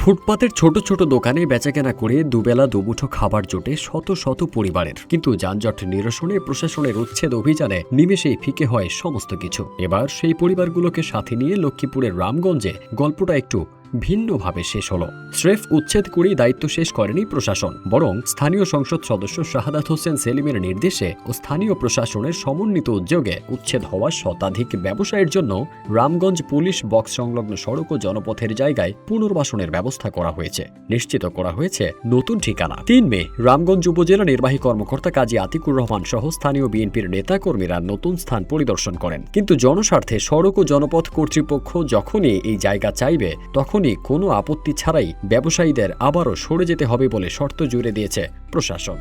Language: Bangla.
ফুটপাতের ছোট ছোট দোকানে বেচাকেনা করে দুবেলা দুমুঠো খাবার জোটে শত শত পরিবারের, কিন্তু যানজট নিরসনে প্রশাসনের উচ্ছেদ অভিযানে নিমেষেই ফিকে হয় সমস্ত কিছু। এবার সেই পরিবারগুলোকে সাথে নিয়ে লক্ষ্মীপুরের রামগঞ্জে গল্পটা একটু ভিন্নভাবে শেষ হলো। স্রেফ উচ্ছেদ করেই দায়িত্ব শেষ করেনি প্রশাসন, বরং স্থানীয় সংসদ সদস্য শাহাদাত হোসেন সেলিমের নির্দেশে ও স্থানীয় প্রশাসনের সমন্বিত উদ্যোগে উচ্ছেদ হওয়া শতাধিক ব্যবসায়ের জন্য রামগঞ্জ পুলিশ বক্স সংলগ্ন সড়ক ও জনপথের জায়গায় পুনর্বাসনের ব্যবস্থা করা হয়েছে। নিশ্চিত করা হয়েছে নতুন ঠিকানা। ৩ মে রামগঞ্জ উপজেলা নির্বাহী কর্মকর্তা কাজী আতিকুর রহমান সহ স্থানীয় বিএনপির নেতাকর্মীরা নতুন স্থান পরিদর্শন করেন, কিন্তু জনস্বার্থে সড়ক ও জনপথ কর্তৃপক্ষ যখনই এই জায়গা চাইবে তখনই কোনো আপত্তি ছাড়াই ব্যবসায়ীদের আবারও সরে যেতে হবে বলে শর্ত জুড়ে দিয়েছে প্রশাসন।